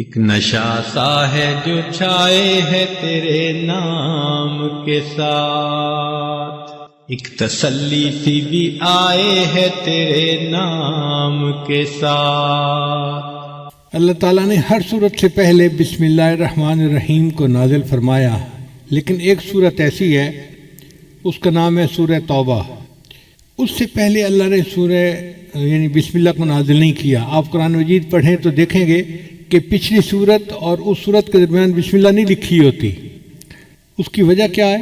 ایک نشہ سا ہے جو چھائے ہے تیرے نام کے ساتھ، ایک تسلی سی بھی آئے ہے تیرے نام کے ساتھ۔ اللہ تعالیٰ نے ہر صورت سے پہلے بسم اللہ الرحمن الرحیم کو نازل فرمایا، لیکن ایک صورت ایسی ہے اس کا نام ہے سورہ توبہ۔ اس سے پہلے اللہ نے سورہ یعنی بسم اللہ کو نازل نہیں کیا۔ آپ قرآن مجید پڑھیں تو دیکھیں گے کہ پچھلی صورت اور اس صورت کے درمیان بسم اللہ نہیں لکھی ہوتی۔ اس کی وجہ کیا ہے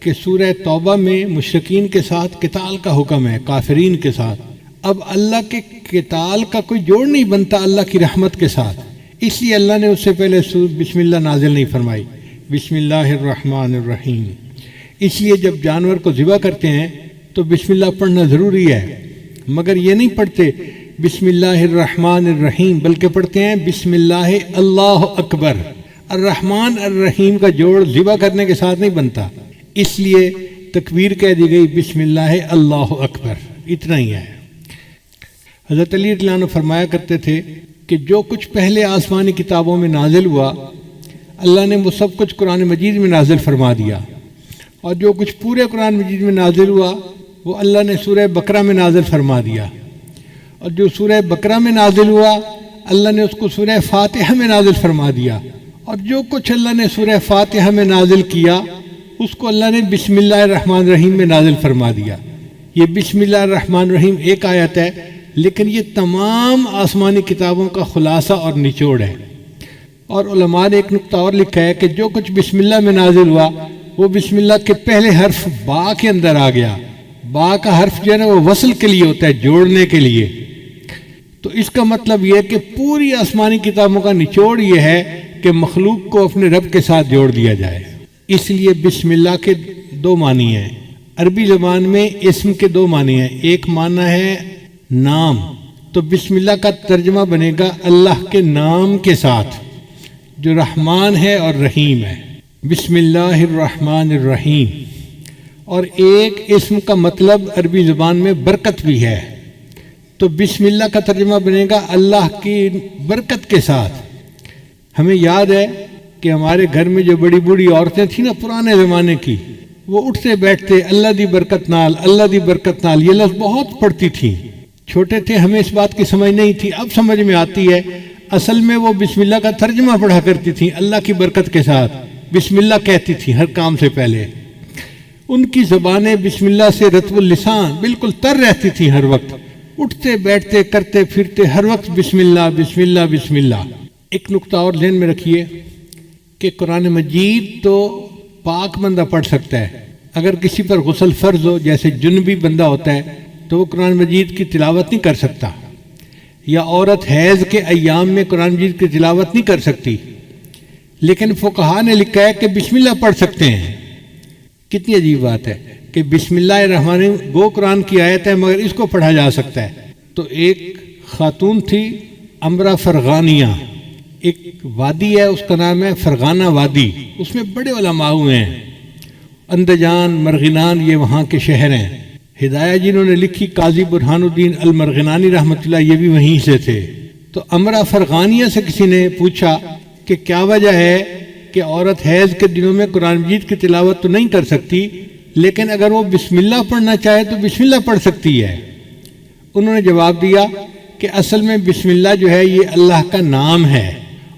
کہ سورہ توبہ میں مشرکین کے ساتھ قتال کا حکم ہے، کافرین کے ساتھ۔ اب اللہ کے قتال کا کوئی جوڑ نہیں بنتا اللہ کی رحمت کے ساتھ، اس لیے اللہ نے اس سے پہلے بسم اللہ نازل نہیں فرمائی، بسم اللہ الرحمن الرحیم۔ اس لیے جب جانور کو ذبح کرتے ہیں تو بسم اللہ پڑھنا ضروری ہے، مگر یہ نہیں پڑھتے بسم اللہ الرحمن الرحیم، بلکہ پڑھتے ہیں بسم اللہ اللہ اکبر۔ الرحمن الرحیم کا جوڑ ذبح کرنے کے ساتھ نہیں بنتا، اس لیے تکبیر کہہ دی گئی بسم اللہ اللہ اکبر، اتنا ہی ہے۔ حضرت علی رضی اللہ عنہ فرمایا کرتے تھے کہ جو کچھ پہلے آسمانی کتابوں میں نازل ہوا اللہ نے وہ سب کچھ قرآن مجید میں نازل فرما دیا، اور جو کچھ پورے قرآن مجید میں نازل ہوا وہ اللہ نے سورہ بقرہ میں نازل فرما دیا، اور جو سورہ بقرہ میں نازل ہوا اللہ نے اس کو سورہ فاتحہ میں نازل فرما دیا، اور جو کچھ اللہ نے سورہ فاتحہ میں نازل کیا اس کو اللہ نے بسم اللہ الرحمن الرحیم میں نازل فرما دیا۔ یہ بسم اللہ الرحمن الرحیم ایک آیت ہے، لیکن یہ تمام آسمانی کتابوں کا خلاصہ اور نچوڑ ہے۔ اور علماء نے ایک نقطہ اور لکھا ہے کہ جو کچھ بسم اللہ میں نازل ہوا وہ بسم اللہ کے پہلے حرف با کے اندر آ گیا۔ با کا حرف جو ہے نا وہ وصل کے لیے ہوتا ہے، جوڑنے کے لیے۔ تو اس کا مطلب یہ ہے کہ پوری آسمانی کتابوں کا نچوڑ یہ ہے کہ مخلوق کو اپنے رب کے ساتھ جوڑ دیا جائے۔ اس لیے بسم اللہ کے دو معنی ہیں، عربی زبان میں اسم کے دو معنی ہیں، ایک معنی ہے نام، تو بسم اللہ کا ترجمہ بنے گا اللہ کے نام کے ساتھ جو رحمان ہے اور رحیم ہے، بسم اللہ الرحمن الرحیم۔ اور ایک اسم کا مطلب عربی زبان میں برکت بھی ہے، تو بسم اللہ کا ترجمہ بنے گا اللہ کی برکت کے ساتھ۔ ہمیں یاد ہے کہ ہمارے گھر میں جو بڑی بوڑھی عورتیں تھیں نا پرانے زمانے کی، وہ اٹھتے بیٹھتے اللہ دی برکت نال، اللہ دی برکت نال، یہ لفظ بہت پڑھتی تھیں۔ چھوٹے تھے ہمیں اس بات کی سمجھ نہیں تھی، اب سمجھ میں آتی ہے۔ اصل میں وہ بسم اللہ کا ترجمہ پڑھا کرتی تھیں، اللہ کی برکت کے ساتھ بسم اللہ کہتی تھیں ہر کام سے پہلے۔ ان کی زبانیں بسم اللہ سے رطب اللسان بالکل تر رہتی تھیں، ہر وقت اٹھتے بیٹھتے کرتے پھرتے ہر وقت بسم اللہ بسم اللہ بسم اللہ۔ ایک نقطہ اور ذہن میں رکھیے کہ قرآن مجید تو پاک بندہ پڑھ سکتا ہے، اگر کسی پر غسل فرض ہو جیسے جنبی بندہ ہوتا ہے تو وہ قرآن مجید کی تلاوت نہیں کر سکتا، یا عورت حیض کے ایام میں قرآن مجید کی تلاوت نہیں کر سکتی، لیکن فقہا نے لکھا ہے کہ بسم اللہ پڑھ سکتے ہیں۔ کتنی عجیب بات ہے کہ بسم اللہ الرحمن الرحیم گو قرآن کی آیت ہے مگر اس کو پڑھا جا سکتا ہے۔ تو ایک خاتون تھی امرا فرغانیہ، ایک وادی ہے اس کا نام ہے فرغانہ وادی، اس میں بڑے علماء ہوئے ہیں، اندجان مرغنان یہ وہاں کے شہر ہیں۔ ہدایہ جنہوں نے لکھی قاضی برہان الدین المرغنانی رحمۃ اللہ، یہ بھی وہیں سے تھے۔ تو امرا فرغانیہ سے کسی نے پوچھا کہ کیا وجہ ہے کہ عورت حیض کے دنوں میں قرآن مجید کی تلاوت تو نہیں کر سکتی، لیکن اگر وہ بسم اللہ پڑھنا چاہے تو بسم اللہ پڑھ سکتی ہے؟ انہوں نے جواب دیا کہ اصل میں بسم اللہ جو ہے یہ اللہ کا نام ہے،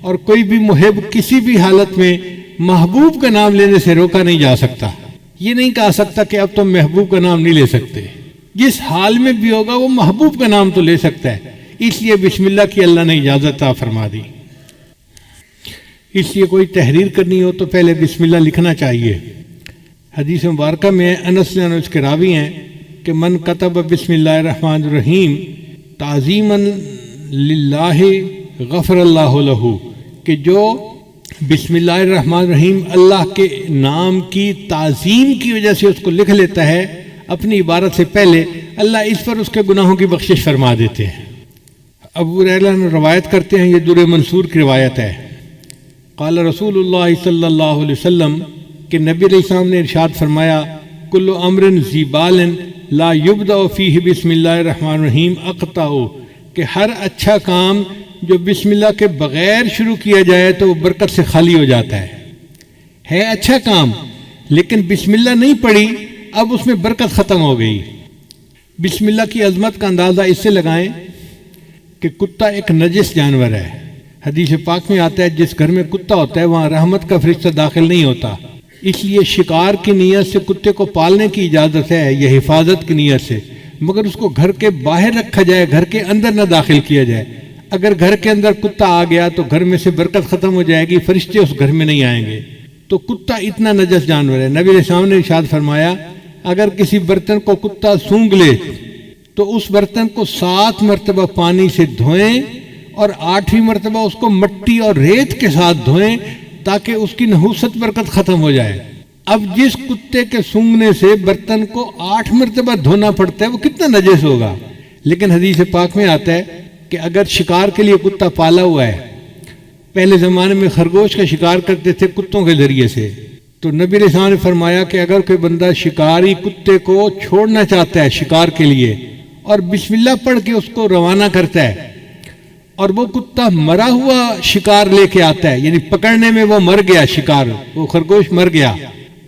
اور کوئی بھی محب کسی بھی حالت میں محبوب کا نام لینے سے روکا نہیں جا سکتا۔ یہ نہیں کہا سکتا کہ اب تم محبوب کا نام نہیں لے سکتے، جس حال میں بھی ہوگا وہ محبوب کا نام تو لے سکتا ہے، اس لیے بسم اللہ کی اللہ نے اجازت عطا فرما دی۔ اس لیے کوئی تحریر کرنی ہو تو پہلے بسم اللہ لکھنا چاہیے۔ حدیث مبارکہ میں انس رضی اللہ عنہ اس کے راوی ہیں کہ من کتب بسم اللہ الرحمن الرحیم تعظیما للہ غفر اللہ لہ، کہ جو بسم اللہ الرحمن الرحیم اللہ کے نام کی تعظیم کی وجہ سے اس کو لکھ لیتا ہے اپنی عبارت سے پہلے، اللہ اس پر اس کے گناہوں کی بخشش فرما دیتے ہیں۔ ابو ہریرہ روایت کرتے ہیں، یہ در منصور کی روایت ہے، قال رسول اللہ صلی اللہ علیہ وسلم کہ نبی علیہ السلام نے ارشاد فرمایا کل امر ذی بال لا یبدأ فیہ بسم اللہ الرحمن الرحیم اقطع، کہ ہر اچھا کام جو بسم اللہ کے بغیر شروع کیا جائے تو وہ برکت سے خالی ہو جاتا ہے اچھا کام، لیکن بسم اللہ نہیں پڑھی، اب اس میں برکت ختم ہو گئی۔ بسم اللہ کی عظمت کا اندازہ اس سے لگائیں کہ کتا ایک نجس جانور ہے۔ حدیث پاک میں آتا ہے جس گھر میں کتا ہوتا ہے وہاں رحمت کا فرشتہ داخل نہیں ہوتا، اس لیے شکار کی نیت سے کتے کو پالنے کی اجازت ہے، یہ حفاظت کی نیت سے، مگر اس کو گھر کے باہر رکھا جائے، گھر کے اندر نہ داخل کیا جائے۔ اگر گھر کے اندر کتا آ گیا تو گھر میں سے برکت ختم ہو جائے گی، فرشتے اس گھر میں نہیں آئیں گے۔ تو کتا اتنا نجس جانور ہے۔ نبی علیہ السلام نے ارشاد فرمایا اگر کسی برتن کو کتا سونگھ لے تو اس برتن کو 7 مرتبہ پانی سے دھوئیں اور 8ویں مرتبہ اس کو مٹی اور ریت کے ساتھ دھوئیں تاکہ اس کی نحوست برکت ختم ہو جائے۔ اب جس کتے کے سونگھنے سے برتن کو 8 مرتبہ دھونا پڑتا ہے وہ کتنا نجس ہوگا۔ لیکن حدیث پاک میں آتا ہے کہ اگر شکار کے لیے کتا پالا ہوا ہے، پہلے زمانے میں خرگوش کا شکار کرتے تھے کتوں کے ذریعے سے، تو نبی علیہ السلام نے فرمایا کہ اگر کوئی بندہ شکاری کتے کو چھوڑنا چاہتا ہے شکار کے لیے اور بسم اللہ پڑھ کے اس کو روانہ کرتا ہے اور وہ کتا مرا ہوا شکار لے کے آتا ہے، یعنی پکڑنے میں وہ مر گیا، شکار وہ خرگوش مر گیا،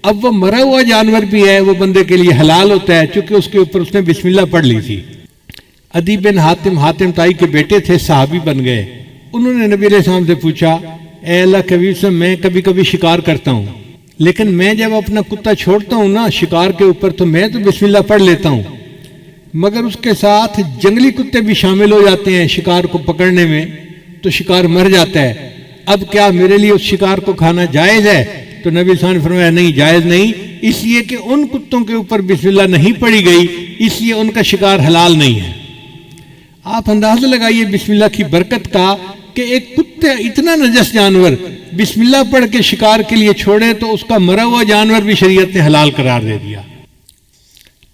اب وہ مرا ہوا جانور بھی ہے، وہ بندے کے لیے حلال ہوتا ہے چونکہ اس کے اوپر اس نے بسم اللہ پڑھ لی تھی۔ عدی بن حاتم تائی کے بیٹے تھے، صحابی بن گئے۔ انہوں نے نبی علیہ السلام سے پوچھا اے اللہ کے حبیب سے میں کبھی کبھی شکار کرتا ہوں، لیکن میں جب اپنا کتا چھوڑتا ہوں نا شکار کے اوپر تو میں تو بسم اللہ پڑھ لیتا ہوں، مگر اس کے ساتھ جنگلی کتے بھی شامل ہو جاتے ہیں شکار کو پکڑنے میں تو شکار مر جاتا ہے، اب کیا میرے لیے اس شکار کو کھانا جائز ہے؟ تو نبی صلی اللہ علیہ وسلم نے فرمایا نہیں، جائز نہیں، اس لیے کہ ان کتوں کے اوپر بسم اللہ نہیں پڑھی گئی، اس لیے ان کا شکار حلال نہیں ہے۔ آپ اندازہ لگائیے بسم اللہ کی برکت کا کہ ایک کتے اتنا نجس جانور بسم اللہ پڑھ کے شکار کے لیے چھوڑے تو اس کا مرا ہوا جانور بھی شریعت نے حلال قرار دے دیا۔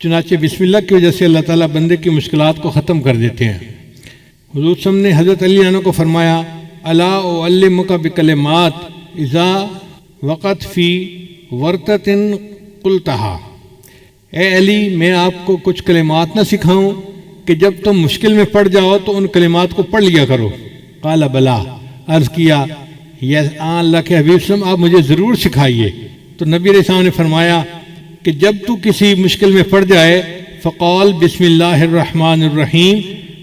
چنانچہ بسم اللہ کی وجہ سے اللہ تعالیٰ بندے کی مشکلات کو ختم کر دیتے ہیں۔ حضور صلی اللہ علیہ وسلم نے حضرت علی عنہ کو فرمایا الا اعلمک بکلمات اذا وقت فی ورطۃ قلتھا، اے علی میں آپ کو کچھ کلمات نہ سکھاؤں کہ جب تم مشکل میں پڑ جاؤ تو ان کلمات کو پڑھ لیا کرو؟ قال بلا، عرض کیا یا اللہ کے حبیب صلی اللہ علیہ وسلم آپ مجھے ضرور سکھائیے۔ تو نبی علیہ السلام نے فرمایا کہ جب تو کسی مشکل میں پڑ جائے فقال بسم اللہ الرحمن الرحیم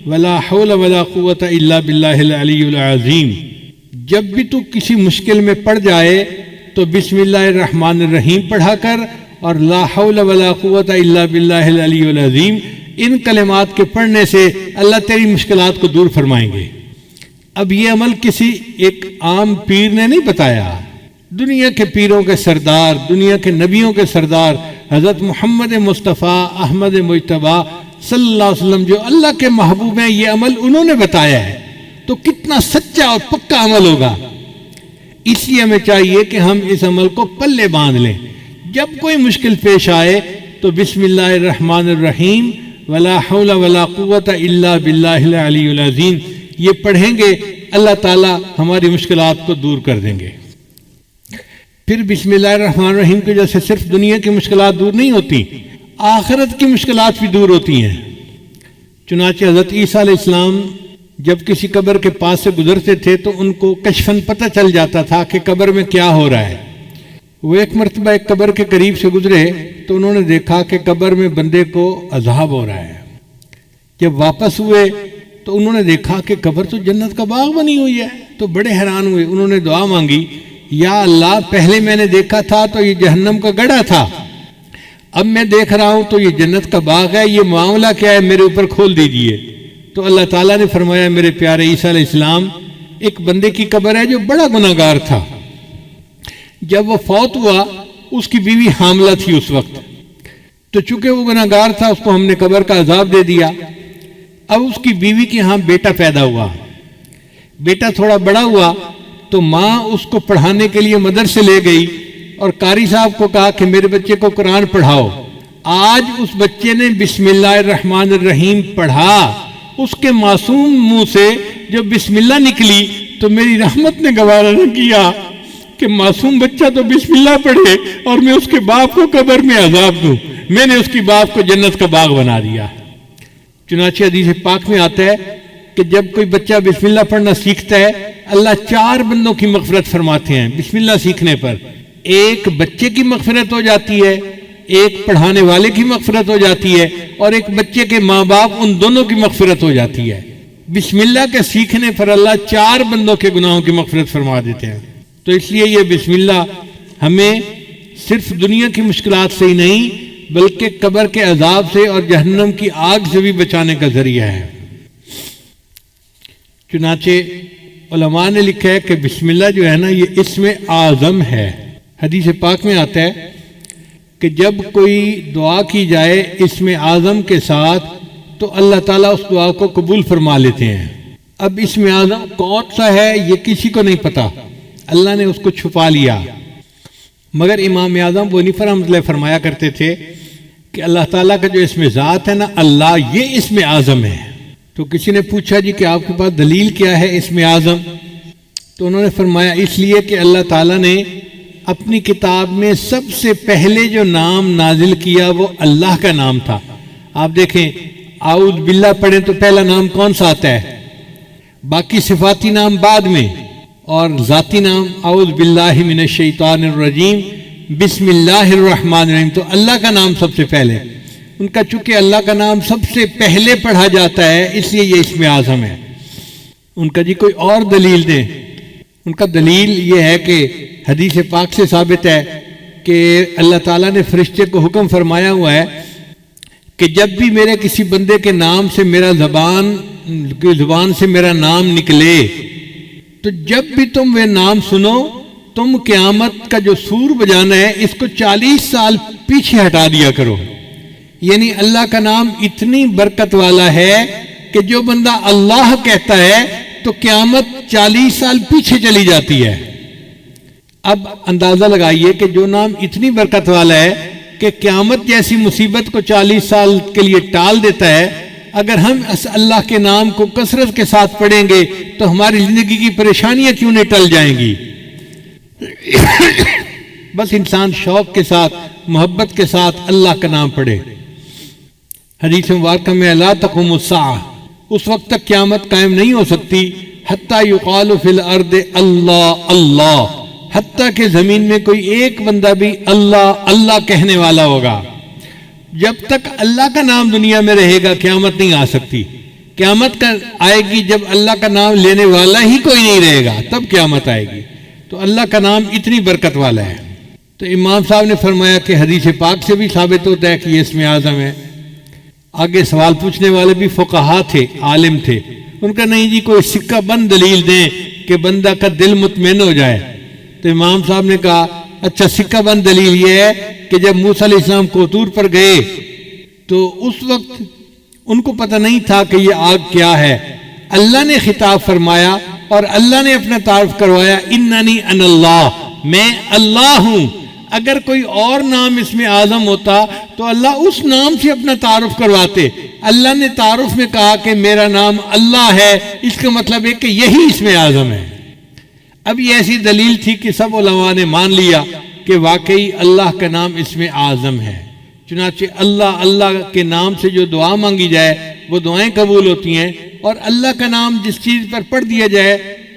ولا حول ولا قوت الا باللہ العلی العظیم، جب بھی تو کسی مشکل میں پڑ جائے تو بسم اللہ الرحمن الرحیم پڑھا کر اور لا حول ولا قوت الا باللہ العلی العظیم، ان کلمات کے پڑھنے سے اللہ تیری مشکلات کو دور فرمائیں گے۔ اب یہ عمل کسی ایک عام پیر نے نہیں بتایا، دنیا کے پیروں کے سردار، دنیا کے نبیوں کے سردار حضرت محمد مصطفیٰ احمد مجتبی صلی اللہ علیہ وسلم جو اللہ کے محبوب ہیں، یہ عمل انہوں نے بتایا ہے، تو کتنا سچا اور پکا عمل ہوگا۔ اس لیے ہمیں چاہیے کہ ہم اس عمل کو پلے باندھ لیں، جب کوئی مشکل پیش آئے تو بسم اللہ الرحمن الرحیم ولا حول ولا قوت الا باللہ العلی العظیم یہ پڑھیں گے، اللہ تعالی ہماری مشکلات کو دور کر دیں گے۔ پھر بسم اللہ الرحمن الرحیم کی وجہ سے صرف دنیا کی مشکلات دور نہیں ہوتی، آخرت کی مشکلات بھی دور ہوتی ہیں۔ چنانچہ حضرت عیسیٰ علیہ السلام جب کسی قبر کے پاس سے گزرتے تھے تو ان کو کشفاً پتہ چل جاتا تھا کہ قبر میں کیا ہو رہا ہے۔ وہ ایک مرتبہ ایک قبر کے قریب سے گزرے تو انہوں نے دیکھا کہ قبر میں بندے کو عذاب ہو رہا ہے۔ جب واپس ہوئے تو انہوں نے دیکھا کہ قبر تو جنت کا باغ بنی ہوئی ہے، تو بڑے حیران ہوئے۔ انہوں نے دعا مانگی یا اللہ پہلے میں نے دیکھا تھا تو یہ جہنم کا گڑھا تھا، اب میں دیکھ رہا ہوں تو یہ جنت کا باغ ہے، یہ معاملہ کیا ہے میرے اوپر کھول دیجئے۔ تو اللہ تعالیٰ نے فرمایا میرے پیارے عیسیٰ علیہ السلام ایک بندے کی قبر ہے جو بڑا گناہ گار تھا، جب وہ فوت ہوا اس کی بیوی حاملہ تھی اس وقت، تو چونکہ وہ گناہ گار تھا اس کو ہم نے قبر کا عذاب دے دیا۔ اب اس کی بیوی کے ہاں بیٹا پیدا ہوا، بیٹا تھوڑا بڑا ہوا تو ماں اس کو پڑھانے کے لیے مدرسے لے گئی اور قاری صاحب کو کہا کہ میرے بچے کو قرآن پڑھاؤ۔ آج اس بچے نے بسم اللہ الرحمن الرحیم پڑھا، اس کے معصوم منہ سے جو بسم اللہ نکلی تو میری رحمت نے گوارا نہ کیا کہ معصوم بچہ تو بسم اللہ پڑھے اور میں اس کے باپ کو قبر میں عذاب دوں، میں نے اس کی باپ کو جنت کا باغ بنا دیا۔ چنانچہ حدیث پاک میں آتا ہے کہ جب کوئی بچہ بسم اللہ پڑھنا سیکھتا ہے اللہ 4 بندوں کی مغفرت فرماتے ہیں بسم اللہ سیکھنے پر. ایک بچے کی مغفرت ہو جاتی ہے, ایک پڑھانے والے کی مغفرت ہو جاتی ہے, اور ایک بچے کے ماں باپ ان دونوں کی مغفرت ہو جاتی ہے. بسم اللہ کے سیکھنے پر اللہ 4 بندوں کے گناہوں کی مغفرت فرما دیتے ہیں. تو اس لیے یہ بسم اللہ ہمیں صرف دنیا کی مشکلات سے ہی نہیں بلکہ قبر کے عذاب سے اور جہنم کی آگ سے بھی بچانے کا ذریعہ ہے. چنانچہ علماء نے لکھا ہے کہ بسم اللہ جو ہے نا یہ اسم اعظم ہے. حدیث پاک میں آتا ہے کہ جب کوئی دعا کی جائے اسم اعظم کے ساتھ تو اللہ تعالیٰ اس دعا کو قبول فرما لیتے ہیں. اب اسم اعظم کون سا ہے یہ کسی کو نہیں پتا, اللہ نے اس کو چھپا لیا. مگر امام اعظم ونیفہ رحمۃ اللہ فرمایا کرتے تھے کہ اللہ تعالیٰ کا جو اسم ذات ہے نا اللہ, یہ اسم اعظم ہے. تو کسی نے پوچھا جی کہ آپ کے پاس دلیل کیا ہے اسم اعظم؟ تو انہوں نے فرمایا اس لیے کہ اللہ تعالیٰ نے اپنی کتاب میں سب سے پہلے جو نام نازل کیا وہ اللہ کا نام تھا. آپ دیکھیں اعوذ باللہ پڑھیں تو پہلا نام کون سا آتا ہے, باقی صفاتی نام بعد میں, اور ذاتی نام اعوذ باللہ من الشیطان الرجیم بسم اللہ الرحمن الرحیم. تو اللہ کا نام سب سے پہلے. ان کا چونکہ اللہ کا نام سب سے پہلے پڑھا جاتا ہے اس لیے یہ اسم اعظم ہے. ان کا جی کوئی اور دلیل دیں. ان کا دلیل یہ ہے کہ حدیث پاک سے ثابت ہے کہ اللہ تعالیٰ نے فرشتے کو حکم فرمایا ہوا ہے کہ جب بھی میرے کسی بندے کے نام سے میرا زبان سے میرا نام نکلے تو جب بھی تم وہ نام سنو تم قیامت کا جو سور بجانا ہے اس کو 40 سال پیچھے ہٹا دیا کرو. یعنی اللہ کا نام اتنی برکت والا ہے کہ جو بندہ اللہ کہتا ہے تو قیامت 40 سال پیچھے چلی جاتی ہے. اب اندازہ لگائیے کہ جو نام اتنی برکت والا ہے کہ قیامت جیسی مصیبت کو 40 سال کے لیے ٹال دیتا ہے, اگر ہم اس اللہ کے نام کو کثرت کے ساتھ پڑھیں گے تو ہماری زندگی کی پریشانیاں کیوں نہیں ٹل جائیں گی. بس انسان شوق کے ساتھ محبت کے ساتھ اللہ کا نام پڑھے. حدیث مبارکہ میں لا تقوم الساعہ, اس وقت تک قیامت قائم نہیں ہو سکتی حتیٰ یقال فی الارض اللہ اللہ, حتیٰ کہ زمین میں کوئی ایک بندہ بھی اللہ اللہ کہنے والا ہوگا. جب تک اللہ کا نام دنیا میں رہے گا قیامت نہیں آ سکتی. قیامت کا آئے گی جب اللہ کا نام لینے والا ہی کوئی نہیں رہے گا, تب قیامت آئے گی. تو اللہ کا نام اتنی برکت والا ہے. تو امام صاحب نے فرمایا کہ حدیث پاک سے بھی ثابت ہوتا ہے کہ یہ اسم اعظم ہے. آگے سوال پوچھنے والے بھی فقہا تھے, عالم تھے. ان کا نہیں جی کوئی سکہ بند دلیل دیں کہ بندہ کا دل مطمئن ہو جائے. تو امام صاحب نے کہا اچھا سکہ بند دلیل یہ ہے کہ جب موسیٰ علیہ السلام کوطور پر گئے تو اس وقت ان کو پتہ نہیں تھا کہ یہ آگ کیا ہے. اللہ نے خطاب فرمایا اور اللہ نے اپنا تعارف کروایا اننی ان اللہ, میں اللہ ہوں. اگر کوئی اور نام اسم اعظم ہوتا تو اللہ اس نام سے اپنا تعارف کرواتے. اللہ نے تعارف میں کہا کہ میرا نام اللہ ہے, اس کا مطلب ہے کہ یہی اسم اعظم ہے. اب یہ ایسی دلیل تھی کہ سب علماء نے مان لیا کہ واقعی اللہ کا نام اسم اعظم ہے. چنانچہ اللہ اللہ کے نام سے جو دعا مانگی جائے وہ دعائیں قبول ہوتی ہیں, اور اللہ کا نام جس چیز پر پڑھ دیا جائے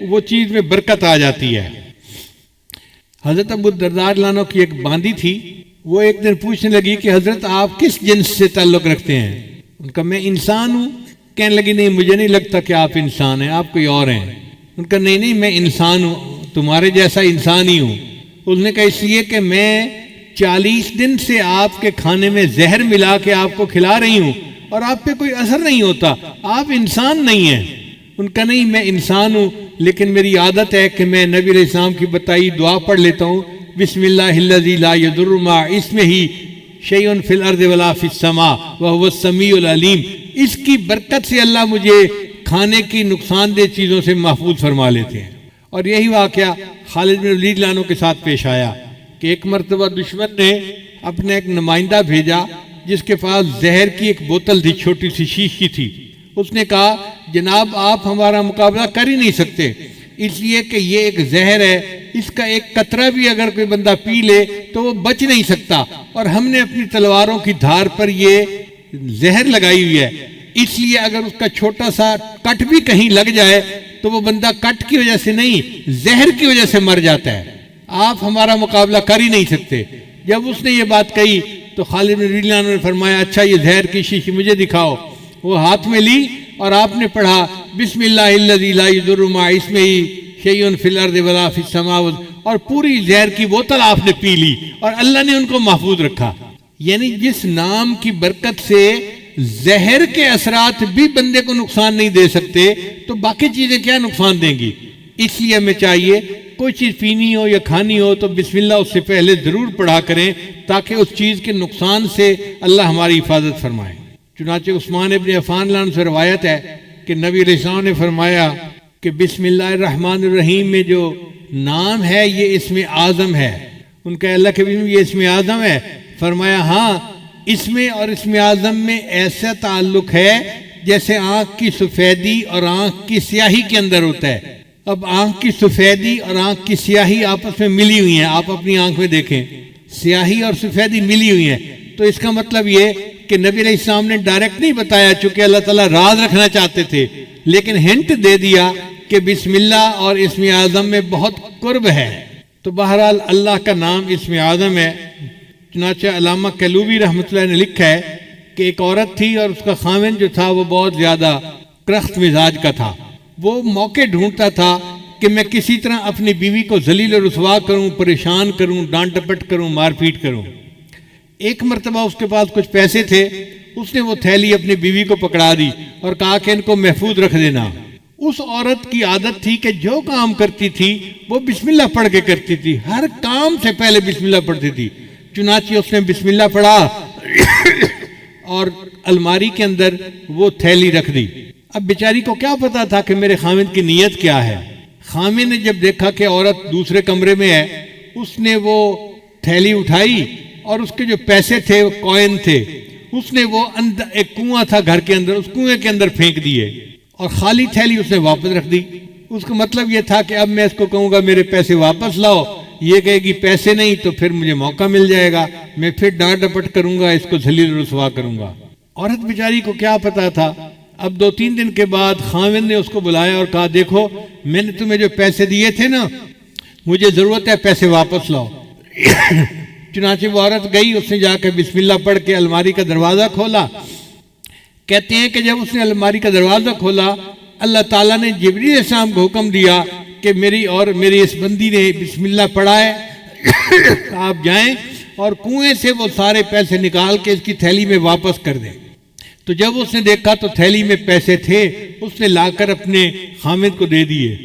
وہ چیز میں برکت آ جاتی ہے. حضرت ابو الدرداء رضی اللہ عنہ کی ایک باندی تھی, وہ ایک دن پوچھنے لگی کہ حضرت آپ کس جنس سے تعلق رکھتے ہیں؟ ان کا میں انسان ہوں. کہنے لگی نہیں مجھے نہیں لگتا کہ آپ انسان ہیں, آپ کوئی اور ہیں. ان کا نہیں نہیں میں انسان ہوں, تمہارے جیسا انسان ہی ہوں. اس نے کہا اس لیے کہ میں 40 دن سے آپ کے کھانے میں زہر ملا کے آپ کو کھلا رہی ہوں اور آپ پہ کوئی اثر نہیں ہوتا, آپ انسان نہیں ہیں. ان کا نہیں میں انسان ہوں لیکن میری عادت ہے کہ میں نبی علیہ السلام کی بتائی دعا پڑھ لیتا ہوں بسم اللہ الذی لا یضر مع اسمہ شیء فی الارض ولا فی السماء وهو السمیع العلیم. اس کی برکت سے اللہ مجھے کھانے کی نقصان دہ چیزوں سے محفوظ فرما لیتے ہیں. اور یہی واقعہ خالد بن ولید رضی اللہ عنہ کے ساتھ پیش آیا کہ ایک مرتبہ دشمن نے اپنے ایک نمائندہ بھیجا جس کے پاس زہر کی ایک بوتل تھی, چھوٹی سی شیشی تھی. اس نے کہا جناب آپ ہمارا مقابلہ کر ہی نہیں سکتے اس لیے کہ یہ ایک زہر ہے, اس کا ایک قطرہ بھی اگر کوئی بندہ پی لے تو وہ بچ نہیں سکتا, اور ہم نے اپنی تلواروں کی دھار پر یہ زہر لگائی ہوئی ہے. اس لیے اگر اس کا چھوٹا سا کٹ بھی کہیں لگ جائے تو وہ بندہ کٹ کی وجہ سے نہیں، زہر کی وجہ سے مر جاتا ہے۔ آپ ہمارا مقابلہ کر ہی نہیں سکتے۔ جب اس نے یہ بات کہی تو خالد بن رضی اللہ عنہ نے فرمایا اچھا یہ زہر کی شیشی مجھے دکھاؤ۔ وہ ہاتھ میں لی اور آپ نے پڑھا بسم اللہ الذی لا یضر مع اسمہ شیء فی الارض ولا فی السماء، اور پوری زہر کی بوتل آپ نے پی لی اور اللہ نے ان کو محفوظ رکھا۔ یعنی جس نام کی برکت سے زہر کے اثرات بھی بندے کو نقصان نہیں دے سکتے تو باقی چیزیں کیا نقصان دیں گی۔ اس لیے ہمیں چاہیے کوئی چیز پینی ہو یا کھانی ہو تو بسم اللہ اس سے پہلے ضرور پڑھا کریں تاکہ اس چیز کے نقصان سے اللہ ہماری حفاظت فرمائے۔ چنانچہ عثمان ابن عفان رضی اللہ عنہ سے روایت ہے کہ نبی علیہ السلام نے فرمایا کہ بسم اللہ الرحمن الرحیم میں جو نام ہے یہ اسم اعظم ہے۔ ان کا اللہ کے بسم یہ اسم اعظم ہے؟ فرمایا ہاں، اسم اور اسم اعظم میں ایسا تعلق ہے جیسے آنکھ کی سفیدی اور آنکھ کی سیاہی کے اندر ہوتا ہے۔ اب آنکھ کی سفیدی اور آنکھ کی سیاہی آپس میں ملی ہوئی ہیں، آپ اپنی آنکھ میں دیکھیں سیاہی اور سفیدی ملی ہوئی ہیں، تو اس کا مطلب یہ کہ نبی علیہ السلام نے ڈائریکٹ نہیں بتایا چونکہ اللہ تعالیٰ راز رکھنا چاہتے تھے، لیکن ہنٹ دے دیا کہ بسم اللہ اور اسم اعظم میں بہت قرب ہے۔ تو بہرحال اللہ کا نام اسم اعظم ہے۔ چنانچہ علامہ کلوبی رحمۃ اللہ نے لکھا ہے کہ ایک عورت تھی اور اس کا خاوند جو تھا وہ بہت زیادہ کرخت مزاج کا تھا۔ وہ موقع ڈھونڈتا تھا کہ میں کسی طرح اپنی بیوی کو ذلیل و رسوا کروں، پریشان کروں، ڈانٹ ڈپٹ کروں، مار پیٹ کروں۔ ایک مرتبہ اس کے پاس کچھ پیسے تھے، اس نے وہ تھیلی اپنی بیوی کو پکڑا دی اور کہا کہ ان کو محفوظ رکھ دینا۔ اس عورت کی عادت تھی کہ جو کام کرتی تھی وہ بسم اللہ پڑھ کے کرتی تھی، ہر کام سے پہلے بسم اللہ پڑھتی تھی۔ چنانچہ اس نے بسم اللہ پڑھا اور الماری کے اندر وہ تھیلی رکھ دی۔ اب بیچاری کو کیا پتا تھا کہ میرے خامد کی نیت کیا ہے۔ خامد نے جب دیکھا کہ عورت دوسرے کمرے میں ہے، اس نے وہ تھیلی اٹھائی اور اس کے جو پیسے تھے وہ کوئن تھے، اس نے وہ اندر ایک کنواں تھا گھر کے اندر، اس کنویں کے اندر پھینک دیے اور خالی تھیلی اس نے واپس رکھ دی۔ اس کا مطلب یہ تھا کہ اب میں اس کو کہوں گا میرے پیسے واپس لاؤ، یہ کہے گی پیسے نہیں تو پھر مجھے موقع مل جائے گا، میں پھر ڈانٹ ڈپٹ کروں گا، اس کو ذلیل رسوا کروں گا۔ عورت بیچاری کو کیا پتا تھا۔ اب 2-3 دن کے بعد خاوند نے اس کو بلایا اور کہا دیکھو میں نے تمہیں جو پیسے دیے تھے نا، مجھے ضرورت ہے، پیسے واپس لاؤ۔ چنانچہ وہ عورت گئی، اس نے جا کے بسم اللہ پڑھ کے الماری کا دروازہ کھولا۔ کہتے ہیں کہ جب اس نے الماری کا دروازہ کھولا، اللہ تعالیٰ نے جبریل علیہ السلام کو حکم دیا کہ میری اس بندی نے بسم اللہ پڑھا ہے، آپ جائیں اور کنویں سے وہ سارے پیسے نکال کے اس کی تھیلی میں واپس کر دیں۔ تو جب اس نے دیکھا تو تھیلی میں پیسے تھے، اس نے لا کر اپنے خامد کو دے دیے۔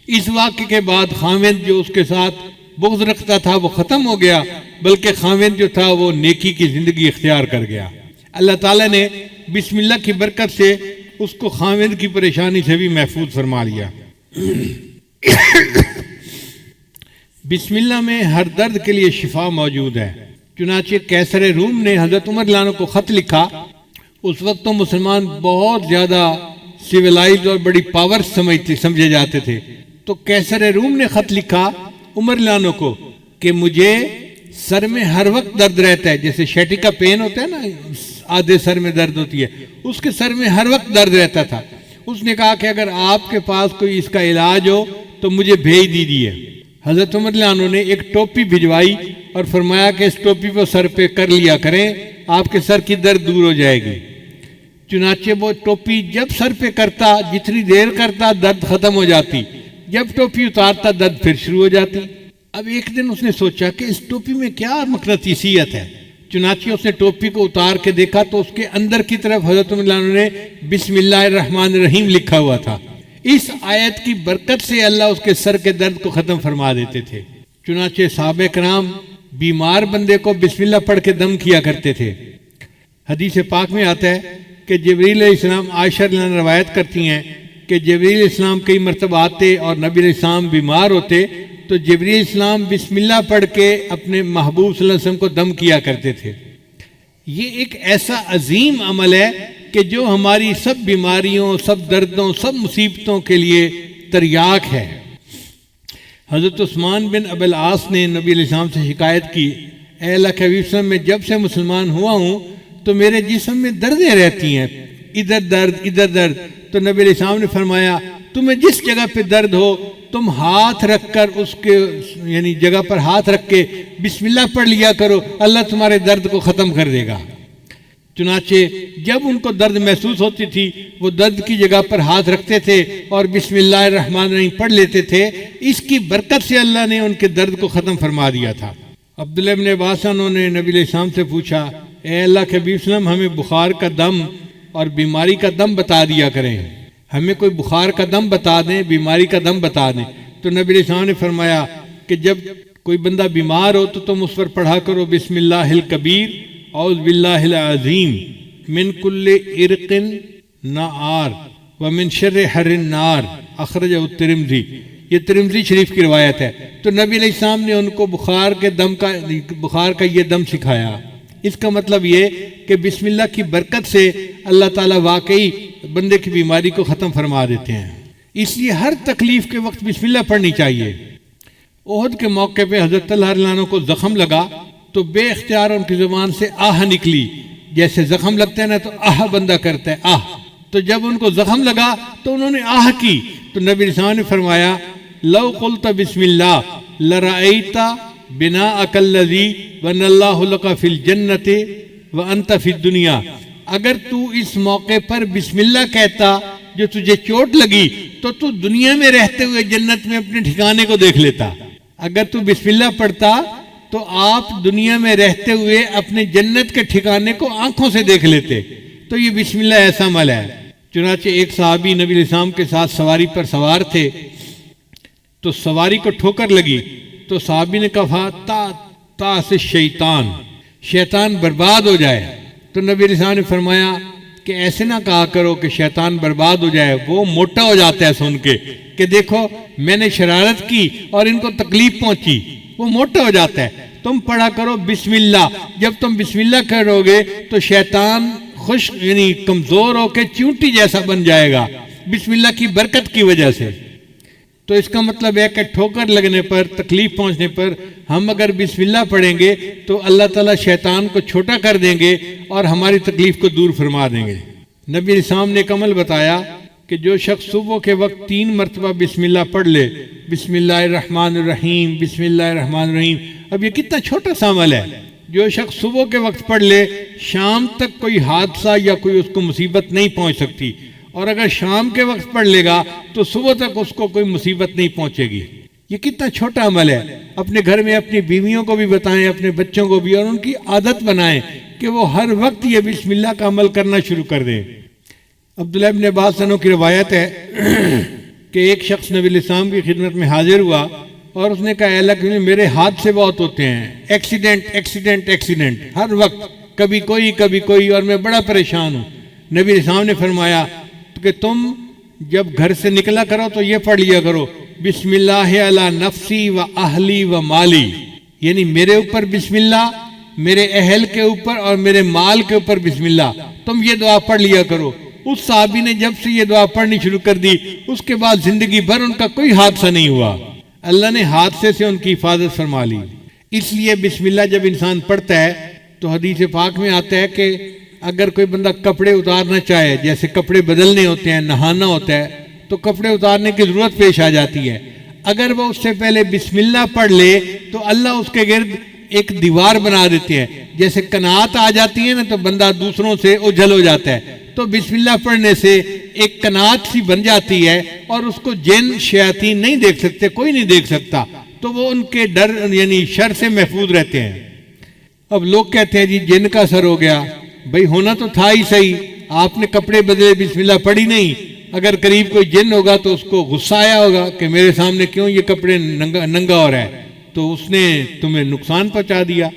اس واقعے کے بعد خامد جو اس کے ساتھ بغض رکھتا تھا وہ ختم ہو گیا، بلکہ خامد جو تھا وہ نیکی کی زندگی اختیار کر گیا۔ اللہ تعالیٰ نے بسم اللہ کی برکت سے اس کو خامد کی پریشانی سے بھی محفوظ فرما لیا۔ بسم اللہ میں ہر درد کے لیے شفا موجود ہے۔ چنانچہ قیصر روم نے حضرت عمر رضی اللہ عنہ کو خط لکھا۔ اس وقت تو مسلمان بہت زیادہ سیولائزڈ اور بڑی پاور سمجھے جاتے تھے، تو قیصر روم نے خط لکھا عمر رضی اللہ عنہ کو کہ مجھے سر میں ہر وقت درد رہتا ہے، جیسے شیٹی کا پین ہوتا ہے نا، آدھے سر میں درد ہوتی ہے، اس کے سر میں ہر وقت درد رہتا تھا۔ اس نے کہا کہ اگر آپ کے پاس کوئی اس کا علاج ہو تو مجھے بھیج دیجیے۔ حضرت عمر رضی اللہ عنہ نے ایک ٹوپی بھجوائی اور فرمایا کہ اس ٹوپی کو سر پہ کر لیا کریں، آپ کے سر کی درد دور ہو جائے گی۔ چنانچہ وہ ٹوپی جب سر پہ کرتا، جتنی دیر کرتا درد ختم ہو جاتی، جب ٹوپی اتارتا درد پھر شروع ہو جاتی۔ اب ایک دن اس نے سوچا کہ اس ٹوپی میں کیا مقناطیسیت ہے۔ چنانچہ اس نے ٹوپی کو اتار کے دیکھا تو اس کے اندر کی طرف حضرت عمر رضی اللہ عنہ نے بسم اللہ الرحمن الرحیم لکھا ہوا تھا۔ اس آیت کی برکت سے اللہ اس کے سر کے درد کو ختم فرما دیتے تھے۔ چنانچہ صحابہ کرام بیمار بندے کو بسم اللہ پڑھ کے دم کیا کرتے تھے۔ حدیث پاک میں آتا ہے کہ جبریل علیہ السلام، عائشہ رضی اللہ عنہا روایت کرتی ہیں کہ جبریل علیہ السلام کئی مرتبہ آتے اور نبی علیہ السلام بیمار ہوتے تو جبریل علیہ السلام بسم اللہ پڑھ کے اپنے محبوب صلی اللہ علیہ وسلم کو دم کیا کرتے تھے۔ یہ ایک ایسا عظیم عمل ہے کہ جو ہماری سب بیماریوں، سب دردوں، سب مصیبتوں کے لیے تریاک ہے۔ حضرت عثمان بن ابی العاص نے نبی علیہ السلام سے شکایت کی، اے اللہ کے حبیب صلی اللہ علیہ وسلم، میں جب سے مسلمان ہوا ہوں تو میرے جسم میں دردیں رہتی ہیں، ادھر درد. تو نبی علیہ السلام نے فرمایا تمہیں جس جگہ پہ درد ہو تم ہاتھ رکھ کر اس کے یعنی جگہ پر ہاتھ رکھ کے بسم اللہ پڑھ لیا کرو، اللہ تمہارے درد کو ختم کر دے گا. چنانچہ جب ان کو درد محسوس ہوتی تھی وہ درد کی جگہ پر ہاتھ رکھتے تھے اور بسم اللہ الرحمن الرحیم پڑھ لیتے تھے. اس کی برکت سے اللہ نے ان کے درد کو ختم فرما دیا تھا. عبداللہ ابن عباس نے نبی علیہ السلام سے پوچھا اے اللہ کے حبیب صلی اللہ علیہ وسلم ہمیں بخار کا دم اور بیماری کا دم بتا دیا کریں، ہمیں کوئی بخار کا دم بتا دیں، بیماری کا دم بتا دیں. تو نبی علیہ السلام نے فرمایا کہ جب کوئی بندہ بیمار ہو تو تم اس پر پڑھا کرو بسم اللہ الکبیر اعوذ باللہ العظیم من کل عرق نار ومن شر حر النار اخرجہ الترمذی. یہ ترمذی شریف کی روایت ہے. تو نبی علیہ السلام نے ان کو بخار کا یہ دم سکھایا. اس کا مطلب یہ کہ بسم اللہ کی برکت سے اللہ تعالیٰ واقعی بندے کی بیماری کو ختم فرما دیتے ہیں. اس لیے ہر تکلیف کے وقت بسم اللہ پڑھنی چاہیے. احد کے موقع پہ حضرت طلحہ رضی اللہ عنہ کو زخم لگا تو بے اختیار ان کی زبان سے آہ نکلی. جیسے زخم لگتا ہے نا تو آہ بندہ کرتا ہے آہ. تو جب ان کو زخم لگا تو انہوں نے آہ کی. تو نبی علیہ السلام نے فرمایا لو قلت بسم اللہ لرأیت بناءک الذی بنى اللہ لک فی الجنۃ وانت فی الدنیا. اگر تو اس موقع پر بسم اللہ کہتا جو تجھے چوٹ لگی تو دنیا میں رہتے ہوئے جنت میں اپنے ٹھکانے کو دیکھ لیتا. اگر تو بسم اللہ پڑھتا تو آپ دنیا میں رہتے ہوئے اپنے جنت کے ٹھکانے کو آنکھوں سے دیکھ لیتے. تو یہ بسم اللہ ایسا عمل ہے. چنانچہ ایک صحابی نبی علیہ السلام کے ساتھ سواری پر سوار تھے تو سواری کو ٹھوکر لگی تو صحابی نے کہا تا سے شیطان برباد ہو جائے. تو نبی علیہ السلام نے فرمایا کہ ایسے نہ کہا کرو کہ شیطان برباد ہو جائے، وہ موٹا ہو جاتا ہے سن کے کہ دیکھو میں نے شرارت کی اور ان کو تکلیف پہنچی، وہ موٹا ہو جاتا ہے. تم پڑھا کرو بسم اللہ. جب تم بسم اللہ کرو گے تو شیطان خوش یعنی کمزور ہو کے چونٹی جیسا بن جائے گا بسم اللہ کی برکت کی وجہ سے. تو اس کا مطلب ہے کہ ٹھوکر لگنے پر تکلیف پہنچنے پر ہم اگر بسم اللہ پڑھیں گے تو اللہ تعالیٰ شیطان کو چھوٹا کر دیں گے اور ہماری تکلیف کو دور فرما دیں گے. نبی علیہ السلام نے ایک عمل بتایا کہ جو شخص صبح کے وقت 3 مرتبہ بسم اللہ پڑھ لے بسم اللہ الرحمن الرحیم بسم اللہ الرحمن الرحیم. اب یہ کتنا چھوٹا سا عمل ہے. جو شخص صبح کے وقت پڑھ لے شام تک کوئی حادثہ یا کوئی اس کو مصیبت نہیں پہنچ سکتی، اور اگر شام کے وقت پڑھ لے گا تو صبح تک اس کو کوئی مصیبت نہیں پہنچے گی. یہ کتنا چھوٹا عمل ہے. اپنے گھر میں اپنی بیویوں کو بھی بتائیں، اپنے بچوں کو بھی، اور ان کی عادت بنائیں کہ وہ ہر وقت یہ بسم اللہ کا عمل کرنا شروع کر دیں. عبداللہ ابن عباس کی روایت ہے کہ ایک شخص نبی علیہ السلام کی خدمت میں حاضر ہوا اور اس نے کہا اے اللہ کے نبی میرے حادثے بہت ہوتے ہیں، ایکسیڈنٹ ہر وقت، کبھی کوئی اور میں بڑا پریشان ہوں. نبی علیہ السلام نے فرمایا کہ تم جب گھر سے نکلا کرو تو یہ پڑھ لیا کرو بسم اللہ علی نفسی و اہلی و مالی. یعنی میرے اوپر بسم اللہ، میرے اہل کے اوپر اور میرے مال کے اوپر بسم اللہ. تم یہ دعا پڑھ لیا کرو. اس صحابی نے جب سے یہ دعا پڑھنی شروع کر دی اس کے بعد زندگی بھر ان کا کوئی حادثہ نہیں ہوا. اللہ نے حادثے سے ان کی حفاظت فرما لی. اس لیے بسم اللہ جب انسان پڑھتا ہے تو حدیث پاک میں آتا ہے کہ اگر کوئی بندہ کپڑے اتارنا چاہے، جیسے کپڑے بدلنے ہوتے ہیں، نہانا ہوتا ہے تو کپڑے اتارنے کی ضرورت پیش آ جاتی ہے، اگر وہ اس سے پہلے بسم اللہ پڑھ لے تو اللہ اس کے گرد ایک دیوار بنا دیتے ہیں. جیسے کنات آ جاتی ہیں نا تو بندہ دوسروں سے اوجھل ہو جاتا ہے، تو بسم اللہ پڑھنے سے ایک کنات سی بن جاتی ہے اور اس کو جن شیاطین نہیں دیکھ سکتے، کوئی نہیں دیکھ سکتا، تو وہ ان کے ڈر یعنی شر سے محفوظ رہتے ہیں. اب لوگ کہتے ہیں جی جن کا اثر ہو گیا. بھئی ہونا تو تھا ہی صحیح، آپ نے کپڑے بدلے بسم اللہ پڑھی نہیں. اگر قریب کوئی جن ہوگا تو اس کو غصہ آیا ہوگا کہ میرے سامنے کیوں یہ کپڑے ننگا ہو رہا ہے، تو اس نے تمہیں نقصان پہنچا دیا.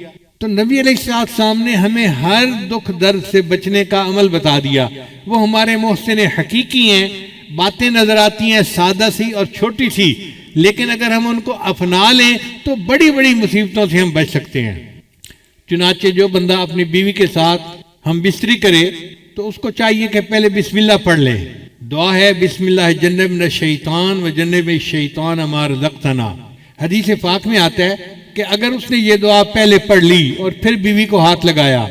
تو نبی علیہ السلام نے ہمیں ہر دکھ درد سے بچنے کا عمل بتا دیا. وہ ہمارے محسن حقیقی ہیں. باتیں نظر آتی ہیں سادہ سی اور چھوٹی سی، لیکن اگر ہم ان کو اپنا لیں تو بڑی بڑی مصیبتوں سے ہم بچ سکتے ہیں. چنانچہ جو بندہ اپنی بیوی کے ساتھ ہم بستری کرے تو اس کو چاہیے کہ پہلے بسم اللہ پڑھ لے. دعا ہے بسم اللہ جنبنا الشیطان و جنب الشیطان ما رزقتنا. حدیث پاک میں آتا ہے کہ اگر اس نے یہ دعا پہلے پڑھ لی اور پھر بیوی کو ہاتھ لگایا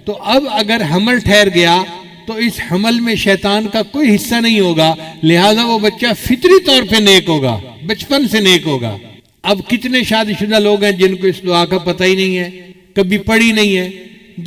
تو اب اگر حمل ٹھہر گیا تو اس حمل میں شیطان کا کوئی حصہ نہیں ہوگا، لہذا وہ بچہ فطری طور پہ نیک ہوگا، بچپن سے نیک ہوگا۔ اب کتنے شادی شدہ لوگ ہیں جن کو اس دعا کا پتہ ہی نہیں ہے، کبھی پڑھی نہیں ہے۔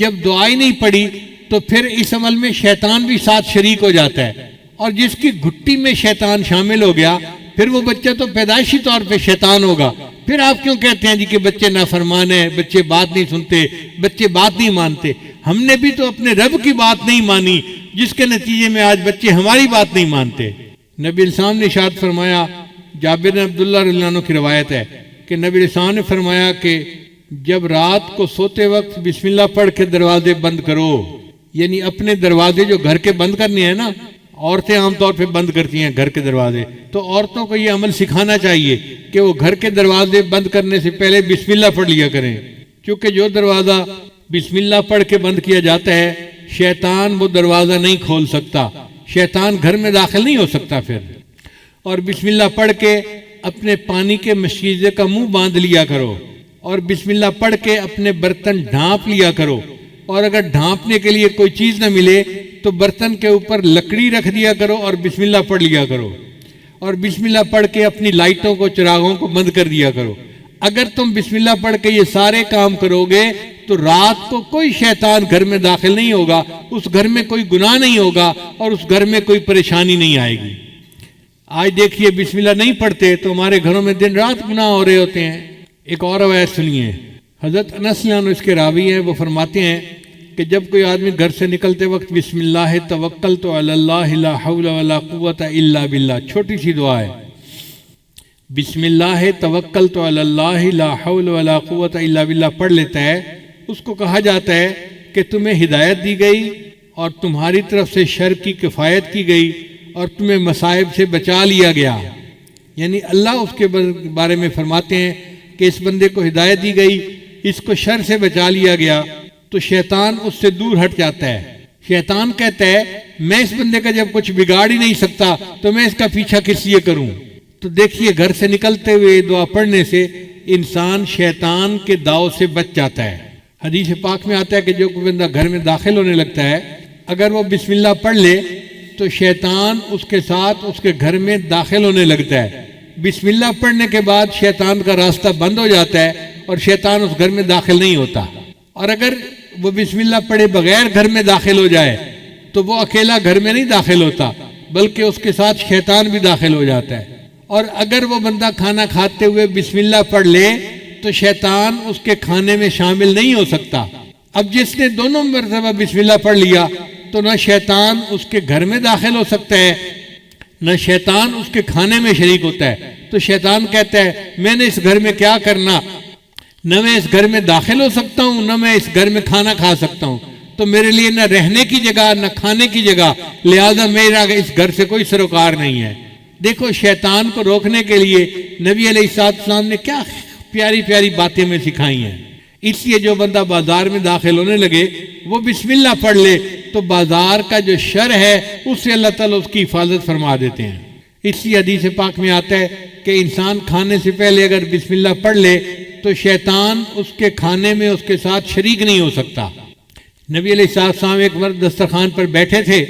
جب دعا ہی نہیں پڑھی تو پھر اس عمل میں شیطان بھی ساتھ شریک ہو جاتا ہے، اور جس کی گھٹی میں شیطان شامل ہو گیا پھر وہ بچہ تو پیدائشی طور پہ شیطان ہوگا۔ پھر آپ کیوں کہتے ہیں جی کہ بچے نافرمان ہیں، بچے بات نہیں سنتے، بچے بات نہیں مانتے؟ ہم نے بھی تو اپنے رب کی بات نہیں مانی، جس کے نتیجے میں آج بچے ہماری بات نہیں مانتے۔ نبی السلام نے ارشاد فرمایا، جابر بن عبداللہ رضی اللہ عنہ کی روایت ہے کہ نبی السلام نے فرمایا کہ جب رات کو سوتے وقت بسم اللہ پڑھ کے دروازے بند کرو، یعنی اپنے دروازے جو گھر کے بند کرنے ہیں نا، عورتیں عام طور پہ بند کرتی ہیں گھر کے دروازے، تو عورتوں کو یہ عمل سکھانا چاہیے کہ وہ گھر کے دروازے بند کرنے سے پہلے بسم اللہ پڑھ لیا کریں، کیونکہ جو دروازہ بسم اللہ پڑھ کے بند کیا جاتا ہے شیطان وہ دروازہ نہیں کھول سکتا، شیطان گھر میں داخل نہیں ہو سکتا پھر۔ اور بسم اللہ پڑھ کے اپنے پانی کے مشکیزے کا منہ باندھ لیا کرو، اور بسم اللہ پڑھ کے اپنے برتن ڈھانپ لیا کرو، اور اگر ڈھانپنے کے لیے کوئی چیز نہ ملے تو برتن کے اوپر لکڑی رکھ دیا کرو اور بسم اللہ پڑھ لیا کرو، اور بسم اللہ پڑھ کے اپنی لائٹوں کو چراغوں کو بند کر دیا کرو۔ اگر تم بسم اللہ پڑھ کے یہ سارے کام کرو گے تو رات کو کوئی شیطان گھر میں داخل نہیں ہوگا، اس گھر میں کوئی گناہ نہیں ہوگا، اور اس گھر میں کوئی پریشانی نہیں آئے گی۔ آج دیکھیے بسم اللہ نہیں پڑھتے تو ہمارے گھروں میں دن رات گناہ ہو رہے ہوتے ہیں۔ ایک اور روایت سنیے، حضرت انس رضی اللہ عنہ اس کے راوی ہیں، وہ فرماتے ہیں کہ جب کوئی آدمی گھر سے نکلتے وقت بسم اللہ توکلت علی اللہ لا حول ولا قوت الا باللہ، چھوٹی سی دعا ہے، بسم اللہ توکلت علی اللہ لا حول ولا قوت الا باللہ پڑھ لیتا ہے، اس کو کہا جاتا ہے کہ تمہیں ہدایت دی گئی اور تمہاری طرف سے شر کی کفایت کی گئی اور تمہیں مصائب سے بچا لیا گیا۔ یعنی اللہ اس کے بارے میں فرماتے ہیں کہ اس بندے کو ہدایت دی گئی، اس کو شر سے بچا لیا گیا، تو شیطان اس سے دور ہٹ جاتا ہے۔ شیطان کہتا ہے میں اس بندے کا جب کچھ بگاڑ ہی نہیں سکتا تو میں اس کا پیچھا کس لیے کروں؟ تو دیکھیے گھر سے نکلتے ہوئے دعا پڑھنے سے انسان شیطان کے داؤ سے بچ جاتا ہے۔ حدیث پاک میں آتا ہے کہ جو کوئی بندہ گھر میں داخل ہونے لگتا ہے اگر وہ بسم اللہ پڑھ لے تو شیطان اس کے ساتھ اس کے گھر میں داخل ہونے لگتا ہے۔ بسم اللہ پڑھنے کے بعد شیطان کا راستہ بند ہو جاتا ہے اور شیطان اس گھر میں داخل نہیں ہوتا۔ اور اگر وہ بسم اللہ پڑھے بغیر گھر میں داخل ہو جائے تو وہ اکیلا گھر میں نہیں داخل ہوتا بلکہ اس کے ساتھ شیطان بھی داخل ہو جاتا ہے۔ اور اگر وہ بندہ کھانا کھاتے ہوئے بسم اللہ پڑھ لے تو شیطان اس کے کھانے میں شامل نہیں ہو سکتا۔ اب جس نے دونوں مرتبہ بسم اللہ پڑھ لیا تو نہ شیطان اس کے گھر میں داخل ہو سکتا ہے نہ شیطان اس کے کھانے میں شریک ہوتا ہے۔ تو شیطان کہتا ہے میں نے اس گھر میں کیا کرنا، نہ میں اس گھر میں داخل ہو سکتا ہوں نہ میں اس گھر میں کھانا کھا سکتا ہوں، تو میرے لیے نہ رہنے کی جگہ نہ کھانے کی جگہ، لہذا میرا اس گھر سے کوئی سروکار نہیں ہے۔ دیکھو شیطان کو روکنے کے لیے نبی علیہ السلام نے کیا پیاری پیاری باتیں میں سکھائی ہیں۔ اس لیے جو بندہ بازار میں داخل ہونے لگے وہ بسم اللہ پڑھ لے تو بازار کا جو شر ہے اس سے اللہ تعالیٰ اس کی حفاظت فرما دیتے ہیں۔ اس لیے حدیث پاک میں آتا ہے کہ انسان کھانے سے پہلے اگر بسم اللہ پڑھ لے تو شیطان اس کے کھانے میں اس کے ساتھ شریک نہیں ہو سکتا۔ نبی علیہ السلام ایک مرد دسترخوان پر بیٹھے تھے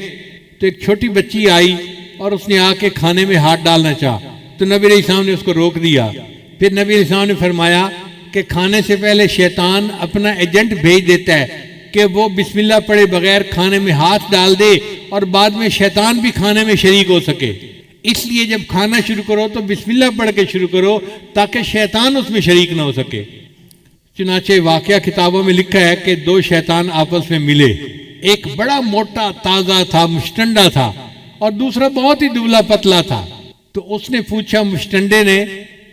تو ایک چھوٹی بچی آئی اور اس نے آ کے کھانے میں ہاتھ ڈالنا چاہا تو نبی علیہ السلام نے اس کو روک دیا۔ پھر نبی علیہ السلام نے فرمایا کہ کھانے سے پہلے شیطان اپنا ایجنٹ بھیج دیتا ہے کہ وہ بسم اللہ پڑھے بغیر کھانے میں ہاتھ ڈال دے اور بعد میں شیطان بھی کھانے میں شریک ہو سکے۔ اس لیے جب کھانا شروع کرو تو بسم اللہ پڑھ کے شروع کرو تاکہ شیطان اس میں شریک نہ ہو سکے۔ چنانچہ واقعہ کتابوں میں لکھا ہے کہ دو شیطان آپس میں ملے، ایک بڑا موٹا تازہ تھا مشٹنڈا تھا اور دوسرا بہت ہی دبلا پتلا تھا۔ تو اس نے پوچھا مشٹنڈے نے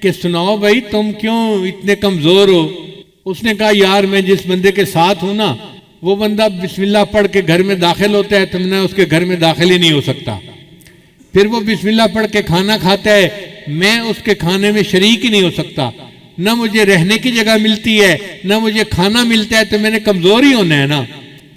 کہ سناؤ بھائی تم کیوں اتنے کمزور ہو؟ اس نے کہا یار میں جس بندے کے ساتھ ہوں نا وہ بندہ بسم اللہ پڑھ کے گھر میں داخل ہوتا ہے تو میں اس کے گھر میں داخل ہی نہیں ہو سکتا۔ پھر وہ بسم اللہ پڑھ کے کھانا کھاتا ہے میں اس کے کھانے میں شریک ہی نہیں ہو سکتا، نہ مجھے رہنے کی جگہ ملتی ہے نہ مجھے کھانا ملتا ہے، تو میں نے کمزور ہی ہونا ہے نا۔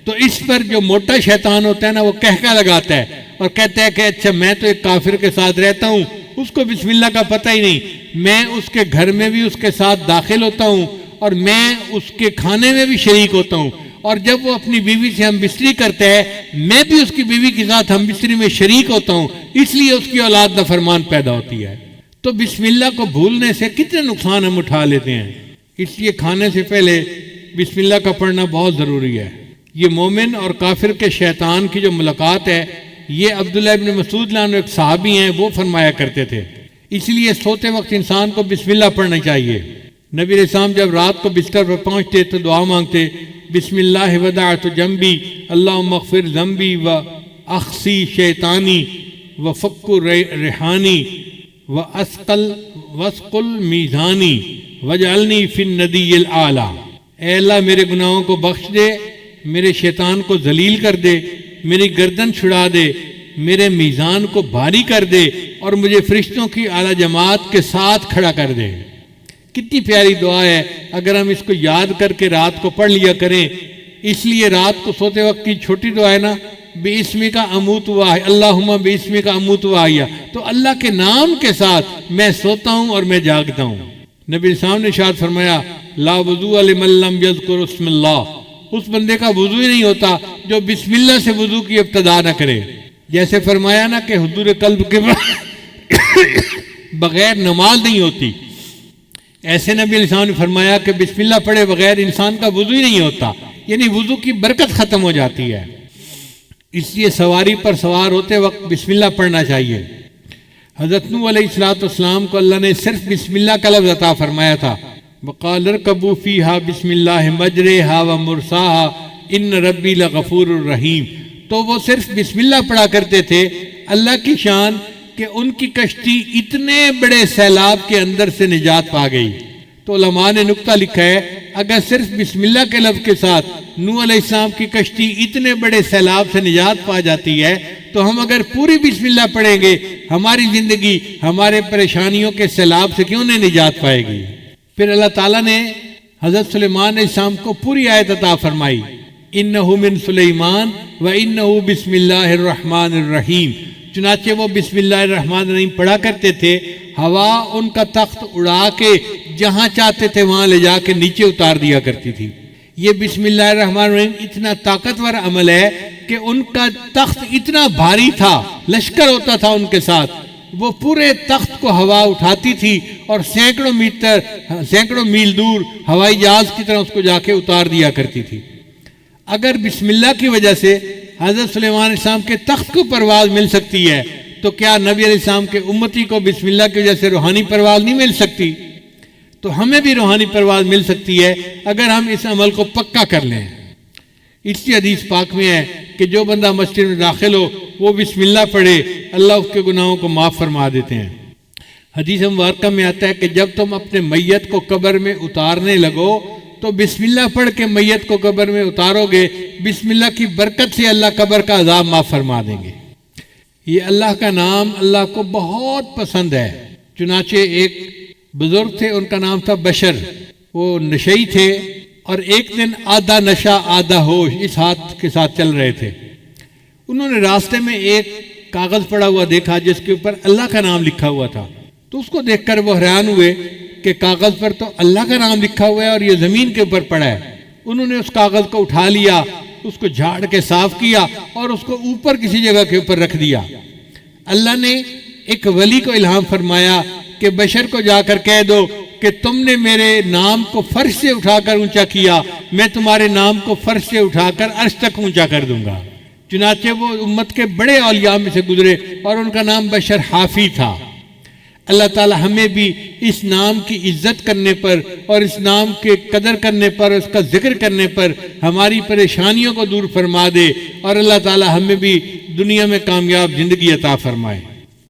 تو اس پر جو موٹا شیطان ہوتا ہے نا وہ کہکا لگاتا ہے اور کہتا ہے کہ اچھا میں تو ایک کافر کے ساتھ رہتا ہوں، اس کو بسم اللہ کا پتہ ہی نہیں، میں اس کے گھر میں بھی اس کے ساتھ داخل ہوتا ہوں اور میں اس کے کھانے میں بھی شریک ہوتا ہوں اور جب وہ اپنی بیوی سے ہم بستری کرتا ہے میں بھی اس کی بیوی کے ساتھ ہم بستری میں شریک ہوتا ہوں، اس لیے اس کی اولاد نافرمان پیدا ہوتی ہے۔ تو بسم اللہ کو بھولنے سے کتنے نقصان ہم اٹھا لیتے ہیں، اس لیے کھانے سے پہلے بسم اللہ کا پڑھنا بہت ضروری ہے۔ یہ مومن اور کافر کے شیطان کی جو ملاقات ہے، یہ عبداللہ ابن مسعود عنہ ایک صحابی ہیں، وہ فرمایا کرتے تھے، اس لیے سوتے وقت انسان کو بسم اللہ پڑھنا چاہیے۔ نبی علیہ السلام جب رات کو بستر پر پہنچتے تو دعا مانگتے، بسم اللہ ودعت جنبی اللہم اغفر ذنبی و اخسی شیطانی و فک ریحانی و اسقل میزانی وجعلنی فی الندی الاعلیٰ۔ اے اللہ میرے گناہوں کو بخش دے، میرے شیطان کو ذلیل کر دے، میری گردن چھڑا دے، میرے میزان کو بھاری کر دے اور مجھے فرشتوں کی اعلیٰ جماعت کے ساتھ کھڑا کر دے۔ کتنی پیاری دعا ہے، اگر ہم اس کو یاد کر کے رات کو پڑھ لیا کریں۔ اس لیے رات کو سوتے وقت کی چھوٹی دعا ہے نا، بِاسْمِكَ أَمُوتُ وَأَحْيَا، اللہم بِاسْمِكَ أَمُوتُ وَأَحْيَا، تو اللہ کے نام کے ساتھ میں سوتا ہوں اور میں جاگتا ہوں۔ نبی علیہ السلام نے ارشاد فرمایا، لا وضوء لمن لم یذکر اسم اللہ، اس بندے کا وضو ہی نہیں ہوتا جو بسم اللہ سے وضو کی ابتدا نہ کرے۔ جیسے فرمایا نا کہ حضور قلب کے بغیر نماز نہیں ہوتی، ایسے نبی علیہ السلام نے فرمایا کہ بسم اللہ پڑھے بغیر انسان کا وضو ہی نہیں ہوتا، یعنی وضو کی برکت ختم ہو جاتی ہے۔ اس لیے سواری پر سوار ہوتے وقت بسم اللہ پڑھنا چاہیے۔ حضرت نوح علیہ السلام کو اللہ نے صرف بسم اللہ کا لفظ عطا فرمایا تھا، وقال ارکبوا فیہا بسم اللہ مجریہا ومرساہا ان ربی لغفور الرحیم، تو وہ صرف بسم اللہ پڑھا کرتے تھے۔ اللہ کی شان کہ ان کی کشتی اتنے بڑے سیلاب کے اندر سے نجات پا گئی۔ تو علماء نے نکتہ لکھا ہے، اگر صرف بسم اللہ کے لفظ کے ساتھ نوح علیہ السلام کی کشتی اتنے بڑے سیلاب سے نجات پا جاتی ہے، تو ہم اگر پوری بسم اللہ پڑھیں گے ہماری زندگی ہمارے پریشانیوں کے سیلاب سے کیوں نہیں نجات پائے گی۔ پھر اللہ تعالیٰ نے حضرت سلیمان علیہ السلام کو پوری آیت عطا فرمائی، انہ من سلیمان و انہ بسم اللہ الرحمن الرحیم، چنانچہ وہ بسم اللہ الرحمن الرحیم پڑھا کرتے تھے، ہوا ان کا تخت اڑا کے جہاں چاہتے تھے وہاں لے جا کے نیچے اتار دیا کرتی تھی۔ یہ بسم اللہ الرحمن الرحیم اتنا طاقتور عمل ہے کہ ان کا تخت اتنا بھاری تھا، لشکر ہوتا تھا ان کے ساتھ، وہ پورے تخت کو ہوا اٹھاتی تھی اور سینکڑوں میل دور ہوائی جہاز کی طرح اس کو جا کے اتار دیا کرتی تھی۔ اگر بسم اللہ کی وجہ سے حضرت سلیمان علیہ السلام کے تخت کو پرواز مل سکتی ہے تو کیا نبی علیہ السلام کے امتی کو بسم اللہ کی وجہ سے روحانی پرواز نہیں مل سکتی؟ تو ہمیں بھی روحانی پرواز مل سکتی ہے اگر ہم اس عمل کو پکا کر لیں۔ اس کی حدیث پاک میں ہے کہ جو بندہ مسجد میں داخل ہو وہ بسم اللہ پڑھے، اللہ اس کے گناہوں کو معاف فرما دیتے ہیں۔ حدیث مبارکہ میں آتا ہے کہ جب تم اپنے میت کو قبر میں اتارنے لگو تو بسم اللہ پڑھ کے میت کو قبر میں اتارو گے، بسم اللہ کی برکت سے اللہ قبر کا عذاب معاف فرما دیں گے۔ یہ اللہ کا نام اللہ کو بہت پسند ہے۔ چنانچہ ایک بزرگ تھے، ان کا نام تھا بشر، وہ نشئی تھے اور ایک دن آدھا نشہ آدھا ہوش اس ہاتھ کے ساتھ چل رہے تھے۔ انہوں نے راستے میں ایک کاغذ پڑا ہوا دیکھا جس کے اوپر اللہ کا نام لکھا ہوا تھا، تو اس کو دیکھ کر وہ حیران ہوئے کہ کاغذ پر تو اللہ کا نام لکھا ہوا ہے اور یہ زمین کے اوپر پڑا ہے۔ انہوں نے اس کاغذ کو اٹھا لیا، اس کو جھاڑ کے صاف کیا اور اس کو اوپر کسی جگہ کے اوپر رکھ دیا۔ اللہ نے ایک ولی کو الہام فرمایا کہ بشر کو جا کر کہہ دو کہ تم نے میرے نام کو فرش سے اٹھا کر اونچا کیا، میں تمہارے نام کو فرش سے اٹھا کر عرش تک اونچا کر دوں گا۔ چنانچہ وہ امت کے بڑے اولیاء میں سے گزرے اور ان کا نام بشر حافی تھا۔ اللہ تعالی ہمیں بھی اس نام کی عزت کرنے پر اور اس نام کے قدر کرنے پر، اس کا ذکر کرنے پر ہماری پریشانیوں کو دور فرما دے، اور اللہ تعالی ہمیں بھی دنیا میں کامیاب زندگی عطا فرمائے۔